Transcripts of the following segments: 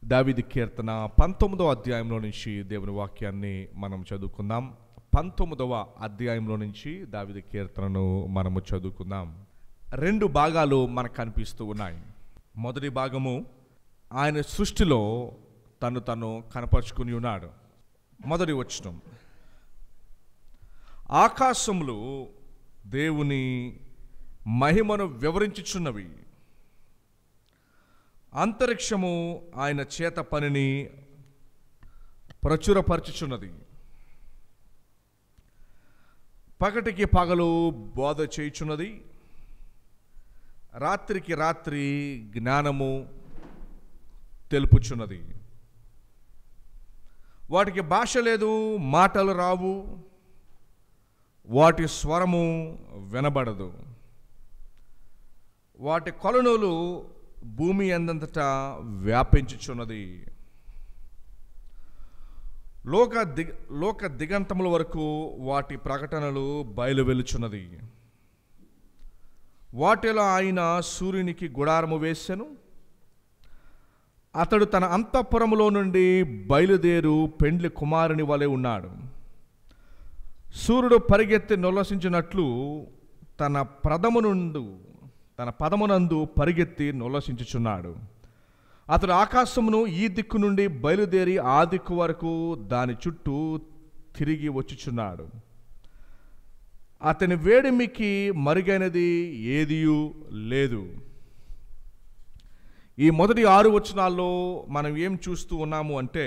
దావీదు కీర్తన 19వ అధ్యాయంలో నుంచి దేవుని వాక్యాన్ని మనం చదువుకుందాం. 19వ అధ్యాయంలో నుంచి దావీదు కీర్తనను మనము చదువుకుందాం. 2 భాగాలు మనకు కనిపిస్తూ ఉన్నాయి. మొదటి భాగము, ఆయన సృష్టిలో తను కనపరుచుకుని ఉన్నాడు. మొదటి వచనం, ఆకాశములు దేవుని మహిమను వివరించుచున్నవి, అంతరిక్షము ఆయన చేత పనిని ప్రచురపరచుచున్నది. పగటికి పగలు బోధ చేయుచున్నది, రాత్రికి రాత్రి జ్ఞానము తెలుపుచున్నది. వాటికి భాష లేదు, మాటలు రావు, వాటి స్వరము వినబడదు. వాటి కొలనులు భూమి అందంతటా వ్యాపించుచున్నది. లోక దిగంతముల వరకు వాటి ప్రకటనలు బయలువెలుచున్నది. వాటిలో ఆయన సూర్యునికి గుడారము వేసెను. అతడు తన అంతఃపురములో నుండి బయలుదేరు పెండ్లి కుమారుని వలె ఉన్నాడు. సూర్యుడు పరిగెత్తి నొల్లసించినట్లు తన పదమునందు పరిగెత్తి నొల్లసించుచున్నాడు. అతడు ఆకాశమును ఈ దిక్కు నుండి బయలుదేరి ఆ దిక్కు వరకు దాని చుట్టూ తిరిగి వచ్చుచున్నాడు. అతని వేడిమికి మరుగైనది ఏదియూ లేదు. ఈ మొదటి 6 వచనాల్లో మనం ఏం చూస్తూ ఉన్నాము అంటే,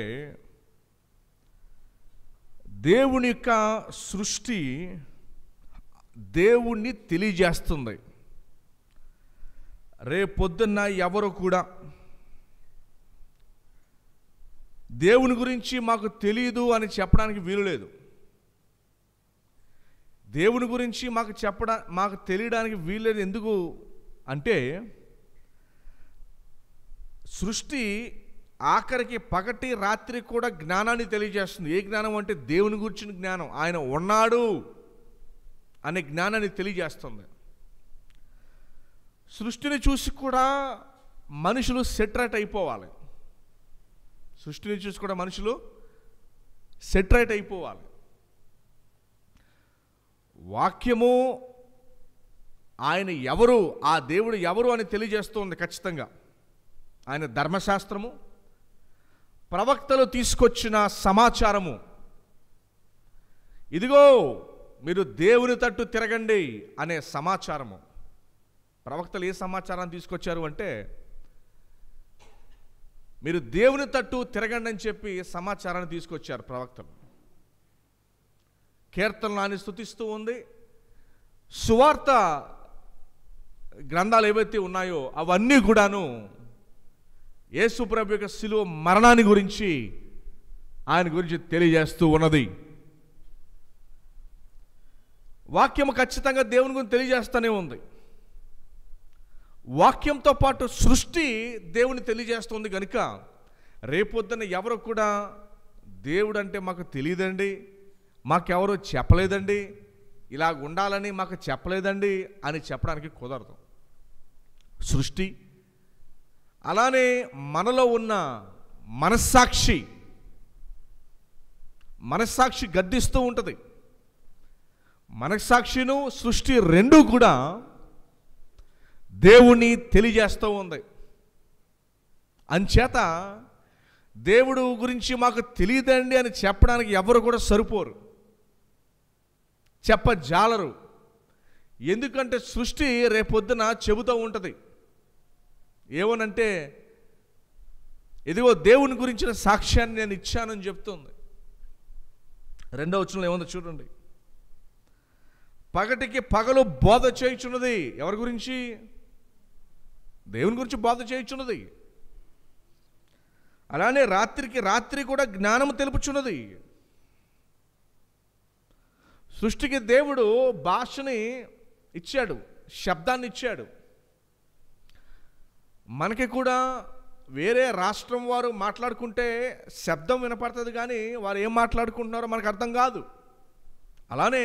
దేవుని యొక్క సృష్టి దేవుణ్ణి తెలియజేస్తుంది. రేపొద్దున్న ఎవరు కూడా దేవుని గురించి మాకు తెలియదు అని చెప్పడానికి వీలు లేదు. దేవుని గురించి మాకు తెలియడానికి వీల్లేదు. ఎందుకు అంటే, సృష్టి ఆఖరికి పగటి రాత్రి కూడా జ్ఞానాన్ని తెలియజేస్తుంది. ఏ జ్ఞానం అంటే దేవుని గురించిన జ్ఞానం, ఆయన ఉన్నాడు అనే జ్ఞానాన్ని తెలియజేస్తుంది. సృష్టిని చూసి కూడా మనుషులు సెటరేట్ అయిపోవాలి. సృష్టిని చూసి కూడా మనుషులు సెటరేట్ అయిపోవాలి. వాక్యము ఆయన ఎవరు, ఆ దేవుడు ఎవరు అని తెలియజేస్తుంది. ఖచ్చితంగా ఆయన ధర్మశాస్త్రము, ప్రవక్తలు తీసుకొచ్చిన సమాచారము, ఇదిగో మీరు దేవుని తట్టు తిరగండి అనే సమాచారము. ప్రవక్తలు ఏ సమాచారాన్ని తీసుకొచ్చారు అంటే, మీరు దేవుని తట్టు తిరగండి అని చెప్పి సమాచారాన్ని తీసుకొచ్చారు ప్రవక్తలు. కీర్తనలు ఆయన స్తుతిస్తూ ఉంది. సువార్త గ్రంథాలు ఏవైతే ఉన్నాయో అవన్నీ కూడాను యేసు ప్రభు యొక్క శిలువ మరణాన్ని గురించి, ఆయన గురించి తెలియజేస్తూ ఉన్నది. వాక్యము ఖచ్చితంగా దేవుని గురించి తెలియజేస్తూనే ఉంది. వాక్యంతో పాటు సృష్టి దేవుని తెలియజేస్తుంది కనుక రేపొద్దున ఎవరు కూడా దేవుడు అంటే మాకు తెలియదండి, మాకెవరో చెప్పలేదండి, ఇలా ఉండాలని మాకు చెప్పలేదండి అని చెప్పడానికి కుదరదు. సృష్టి అలానే మనలో ఉన్న మనస్సాక్షి గద్దిస్తూ ఉంటుంది. మనస్సాక్షిను సృష్టి రెండూ కూడా దేవుణ్ణి తెలియజేస్తూ ఉంది. అంచేత దేవుడు గురించి మాకు తెలియదండి అని చెప్పడానికి ఎవరు కూడా సరిపోరు, చెప్పజాలరు. ఎందుకంటే సృష్టి రేపొద్దున చెబుతూ ఉంటుంది. ఏమనంటే, ఇదిగో దేవుని గురించిన సాక్ష్యాన్ని నేను ఇచ్చానని చెప్తుంది. 2వ వచనంలో ఏముందో చూడండి. పగటికి పగలు బోధ చేయుచున్నది. ఎవరి గురించి? దేవుని గురించి బోధ చేయుచున్నది. అలానే రాత్రికి రాత్రి కూడా జ్ఞానము తెలుపుచున్నది. సృష్టికి దేవుడు భాషని ఇచ్చాడు, శబ్దాన్ని ఇచ్చాడు. మనకి కూడా వేరే రాష్ట్రం వారు మాట్లాడుకుంటే శబ్దం వినపడుతుంది, కానీ వారు ఏం మాట్లాడుకుంటున్నారో మనకు అర్థం కాదు. అలానే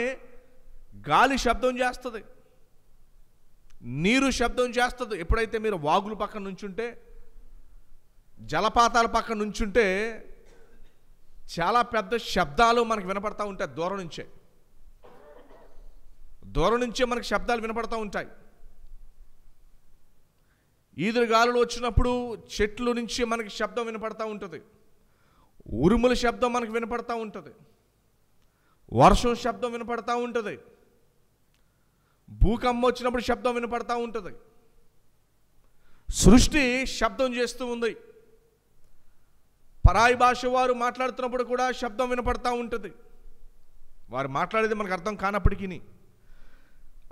గాలి శబ్దం చేస్తుంది, నీరు శబ్దం చేస్తుంది. ఎప్పుడైతే మీరు వాగుల పక్కన నుంచుంటే జలపాతాల పక్కన నుంచుంటే చాలా పెద్ద శబ్దాలు మనకు వినపడతా ఉంటాయి. దూరం నుంచే మనకు శబ్దాలు వినపడతా ఉంటాయి. ఈదురుగాలులు వచ్చినప్పుడు చెట్లు నుంచి మనకి శబ్దం వినపడతా ఉంటుంది. ఉరుముల శబ్దం మనకు వినపడతా ఉంటుంది. వర్షం శబ్దం వినపడతా ఉంటుంది. భూకంపం వచ్చినప్పుడు శబ్దం వినపడతా ఉంటుంది. సృష్టి శబ్దం చేస్తూ ఉంది. పరాయి భాష వారు మాట్లాడుతున్నప్పుడు కూడా శబ్దం వినపడతా ఉంటుంది. వారు మాట్లాడేది మనకు అర్థం కానప్పటికీ.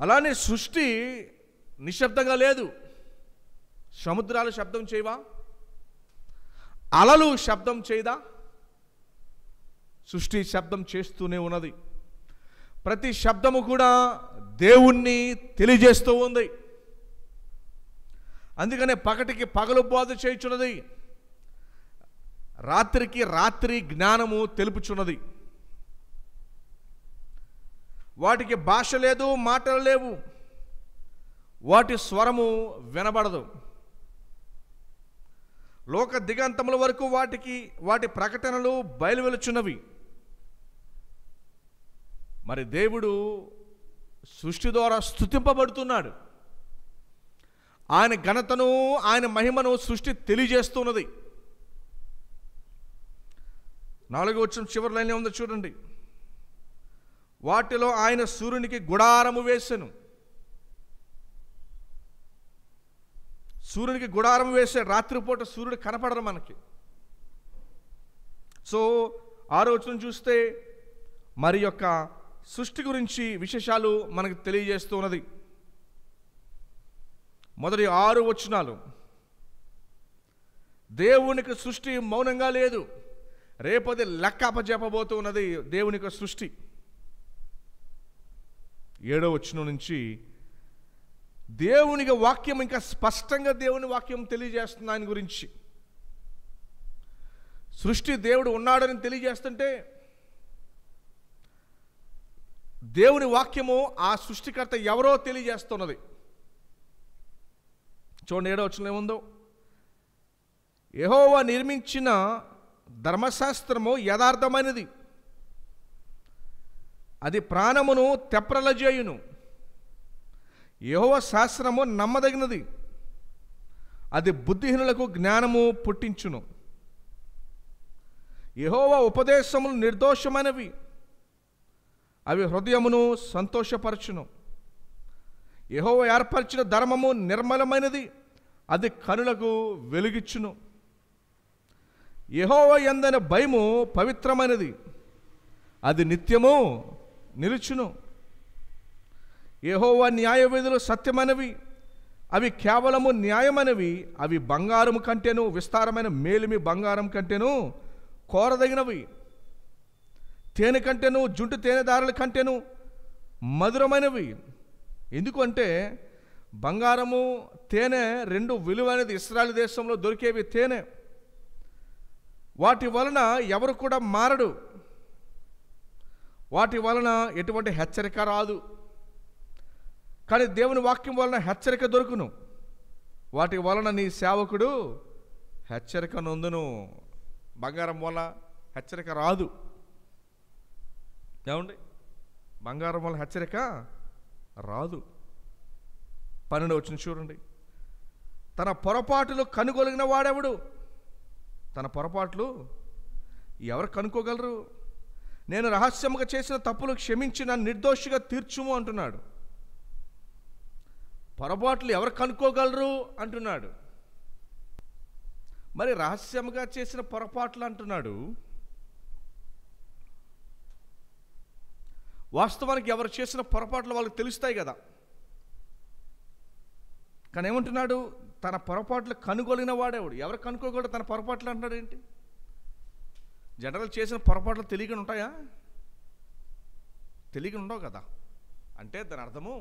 అలానే సృష్టి నిశ్శబ్దంగా లేదు. సముద్రాలు శబ్దం చేయవా? అలలు శబ్దం చేయదా? సృష్టి శబ్దం చేస్తూనే ఉన్నది. ప్రతి శబ్దము కూడా దేవుణ్ణి తెలియజేస్తూ ఉంది. అందుకనే పగటికి పగలు బోధ చేయుచున్నది, రాత్రికి రాత్రి జ్ఞానము తెలుపుచున్నది. వాటికి భాష లేదు, మాటలు లేవు, వాటి స్వరము వినబడదు. లోక దిగంతముల వరకు వాటి ప్రకటనలు బయలువెలుచున్నవి. మరి దేవుడు సృష్టి ద్వారా స్తుతింపబడుతున్నాడు. ఆయన ఘనతను, ఆయన మహిమను సృష్టి తెలియజేస్తున్నది. 4వ వచనం చివరి లైన్లో ఉందో చూడండి. వాటిలో ఆయన సూర్యునికి గుడారము వేసెను. సూర్యునికి గుడారం వేసే రాత్రిపూట సూర్యుడు కనపడరు మనకి. సో 6వ వచనం చూస్తే మరి యొక్క సృష్టి గురించి విశేషాలు మనకు తెలియజేస్తున్నది. మొదటి 6 వచనాలు, దేవునికి సృష్టి మౌనంగా లేదు. రేపది లెక్క అప్పజెప్పబోతూ ఉన్నది దేవునికి సృష్టి. 7వ వచనం నుంచి దేవునికి వాక్యం ఇంకా స్పష్టంగా దేవుని వాక్యం తెలియజేస్తుంది. ఆయన గురించి సృష్టి దేవుడు ఉన్నాడని తెలియజేస్తుంటే దేవుని వాక్యము ఆ సృష్టికర్త ఎవరో తెలియజేస్తున్నది. చూడండి 7వ వచనంలో ఏముందో. యెహోవా నిర్మించిన ధర్మశాస్త్రము యథార్థమైనది, అది ప్రాణమును తెప్రలజేయును. యెహోవా శాస్త్రము నమ్మదగినది, అది బుద్ధిహీనులకు జ్ఞానము పుట్టించును. యెహోవా ఉపదేశములు నిర్దోషమైనవి, అవి హృదయమును సంతోషపరచును. యెహోవా ఏర్పరిచిన ధర్మము నిర్మలమైనది, అది కనులకు వెలుగిచ్చును. యెహోవా యందన భయము పవిత్రమైనది, అది నిత్యము నిలుచును. యెహోవా న్యాయవిధులు సత్యమైనవి, అవి కేవలము న్యాయమైనవి, అవి బంగారము కంటేను విస్తారమైన మేలిమి బంగారం కంటేను కోరదగినవి. తేనె కంటేను జుంటు తేనెదారుల కంటేను మధురమైనవి. ఎందుకంటే బంగారము తేనె రెండు విలువైనది. ఇశ్రాయేలు దేశంలో దొరికేవి తేనె. వాటి వలన ఎవరు కూడా మారడు. వాటి వలన ఎటువంటి హెచ్చరిక రాదు. కానీ దేవుని వాక్యం వలన హెచ్చరిక దొరుకును. వాటి వలన నీ సేవకుడు హెచ్చరిక నొందును. బంగారం వల్ల హెచ్చరిక రాదు. ఏమండి? బంగారం వల్ల హెచ్చరిక రాదు. 12వ వచనం చూడండి. తన పొరపాటులు కనుగొలిగిన వాడెవడు? తన పొరపాట్లు ఎవరు కనుక్కోగలరు? నేను రహస్యముగా చేసిన తప్పులు క్షమించి నన్ను నిర్దోషిగా తీర్చుము అంటున్నాడు. పొరపాట్లు ఎవరు కనుక్కోగలరు అంటున్నాడు. మరి రహస్యముగా చేసిన పొరపాట్లు అంటున్నాడు. వాస్తవానికి ఎవరు చేసిన పొరపాట్లు వాళ్ళకి తెలుస్తాయి కదా. కానీ ఏమంటున్నాడు? తన పొరపాట్లు కనుగొలిగిన వాడేవాడు. ఎవరు కనుక్కోకూడదు తన పొరపాట్లు అంటున్నాడు ఏంటి? జనరల్ చేసిన పొరపాట్లు తెలియకుండా ఉంటాయా? తెలియకుండా ఉండవు కదా. అంటే దాని అర్థము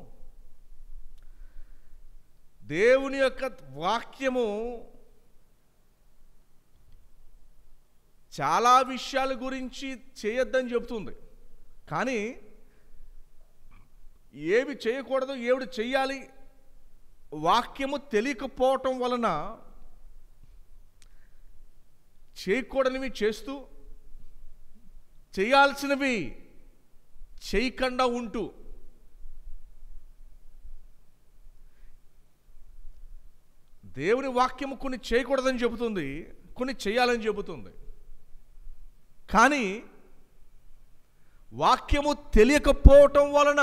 దేవుని యొక్క వాక్యము చాలా విషయాల గురించి చేయొద్దని చెబుతుంది. కానీ ఏవి చేయకూడదు, ఏవి చెయ్యాలి వాక్యము తెలియకపోవటం వలన చేయకూడనివి చేస్తూ, చేయాల్సినవి చేయకుండా ఉంటూ, దేవుని వాక్యము కొన్ని చేయకూడదని చెబుతుంది, కొన్ని చేయాలని చెబుతుంది. కానీ వాక్యము తెలియకపోవటం వలన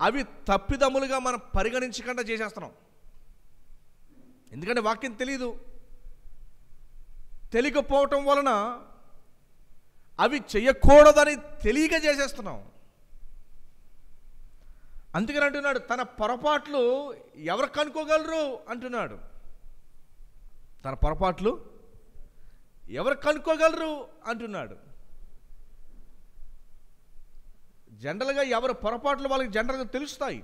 అవి తప్పిదములుగా మనం పరిగణించకుండా చేసేస్తున్నాం. ఎందుకంటే వాక్యం తెలియకపోవటం వలన అవి చేయకూడదని తెలియక చేసేస్తున్నాం. అందుకని అంటున్నాడు, తన పొరపాట్లు ఎవరు కనుక్కోగలరు అంటున్నాడు. తన పొరపాట్లు ఎవరు కనుక్కోగలరు అంటున్నాడు. జనరల్గా ఎవరు పొరపాట్లు వాళ్ళకి జనరల్గా తెలుస్తాయి,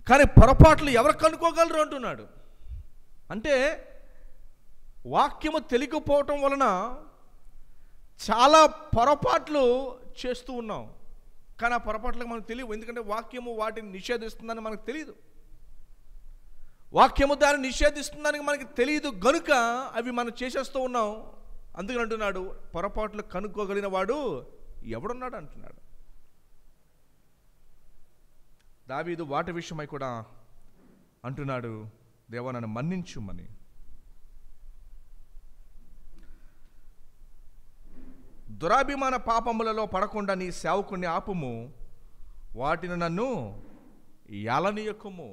కానీ పొరపాట్లు ఎవరు కనుక్కోగలరు అంటున్నాడు. అంటే వాక్యము తెలియకపోవటం వలన చాలా పొరపాట్లు చేస్తూ ఉన్నాం. కానీ ఆ పొరపాట్లకు మనకు తెలియదు, ఎందుకంటే వాక్యము వాటిని నిషేధిస్తుందని మనకు తెలియదు. వాక్యము దాన్ని నిషేధిస్తుందని మనకి తెలియదు గనుక అవి మనం చేసేస్తూ ఉన్నాం. అందుకని అంటున్నాడు, పొరపాట్లు కనుక్కోగలిగిన వాడు ఎవడున్నాడు అంటున్నాడు. దావీదు వాటి విషయమై కూడా అంటున్నాడు, దేవా నన్ను మన్నించుమని. దురాభిమాన పాపములలో పడకుండా నీ సేవకుని ఆపుము, వాటిని నన్ను ఏలనీయకుము.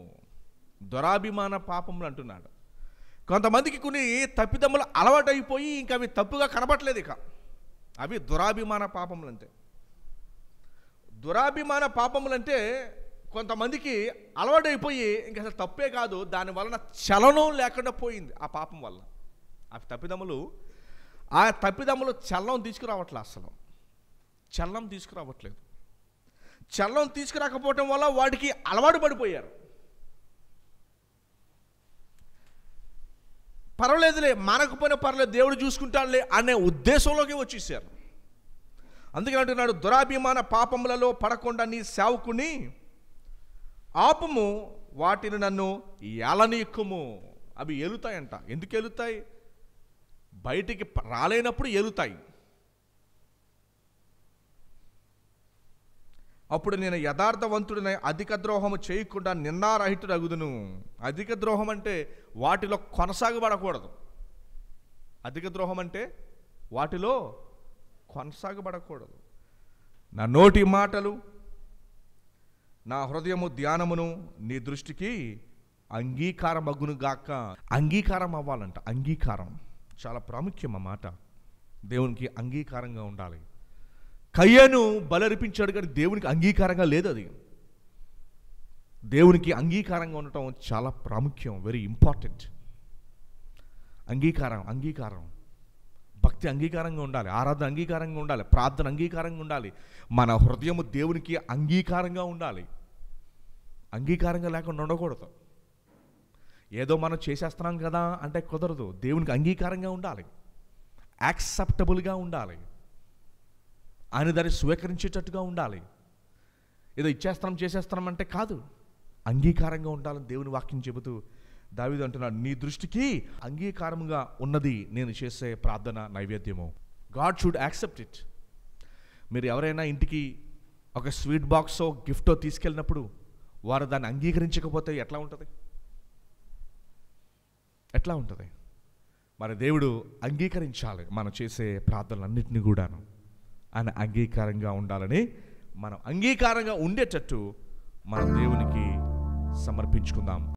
దురాభిమాన పాపములు అంటున్నాడు. కొంతమందికి కొన్ని తప్పిదమ్ములు అలవాటైపోయి ఇంకా అవి తప్పుగా కనబట్టలేదు. ఇక అవి దురాభిమాన పాపములు. అంటే దురాభిమాన పాపములు అంటే కొంతమందికి అలవాటైపోయి ఇంక అసలు తప్పే కాదు, దాని వలన చలనం లేకుండా పోయింది. ఆ పాపం వల్ల ఆ తప్పిదమ్ములు చలనం తీసుకురావట్లేదు. అసలు చలనం తీసుకురావట్లేదు. చలనం తీసుకురాకపోవటం వల్ల వాటికి అలవాటు పడిపోయారు. పర్వాలేదులే, మనకపోయినా పర్లేదు, దేవుడు చూసుకుంటాడులే అనే ఉద్దేశంలోకి వచ్చేసారు. అందుకే అంటున్నాడు, దురాభిమాన పాపములలో పడకుండా నీ సేవకుని ఆపుము, వాటిని నన్ను ఏలనీయకుము. అవి ఏలుతాయంట. ఎందుకు ఏలుతాయి? బయటికి రాలేనప్పుడు ఏలుతాయి. అప్పుడు నేను యథార్థవంతుడిని అధిక ద్రోహము చేయకుండా నిందారహితుడు అగుదును. అధిక ద్రోహం అంటే వాటిలో కొనసాగబడకూడదు. అధిక ద్రోహం అంటే వాటిలో కొనసాగబడకూడదు. నా నోటి మాటలు, నా హృదయము ధ్యానమును నీ దృష్టికి అంగీకారం అగును గాక. అంగీకారం అవ్వాలంట. అంగీకారం చాలా ప్రాముఖ్యం. ఆ మాట దేవునికి అంగీకారంగా ఉండాలి. కయ్యను బలర్పించాడు, కానీ దేవునికి అంగీకారంగా లేదు. అది దేవునికి అంగీకారంగా ఉండటం చాలా ప్రాముఖ్యం, వెరీ ఇంపార్టెంట్. అంగీకారం భక్తి అంగీకారంగా ఉండాలి, ఆరాధన అంగీకారంగా ఉండాలి, ప్రార్థన అంగీకారంగా ఉండాలి, మన హృదయము దేవునికి అంగీకారంగా ఉండాలి. అంగీకారంగా లేకుండా ఉండకూడదు. ఏదో మనం చేసేస్తున్నాం కదా అంటే కుదరదు. దేవునికి అంగీకారంగా ఉండాలి, యాక్సెప్టబుల్గా ఉండాలి, ఆయన దాన్ని స్వీకరించేటట్టుగా ఉండాలి. ఏదో ఇచ్చేస్తున్నాం చేసేస్తున్నాం అంటే కాదు, అంగీకారంగా ఉండాలని దేవుని వాక్యం చెబుతూ దావీదు అంటున్నాడు, నీ దృష్టికి అంగీకారంగా ఉన్నది నేను చేసే ప్రార్థన నైవేద్యము. God should accept it. మీరు ఎవరైనా ఇంటికి ఒక స్వీట్ బాక్సో గిఫ్టో తీసుకెళ్ళినప్పుడు వారు దాన్ని అంగీకరించకపోతే ఎట్లా ఉంటుంది? మరి దేవుడు అంగీకరించాలి మనం చేసే ప్రార్థనలన్నింటినీ కూడాను. ఆయన అంగీకారంగా ఉండాలని, మనం అంగీకారంగా ఉండేటట్టు మనం దేవునికి సమర్పించుకుందాం.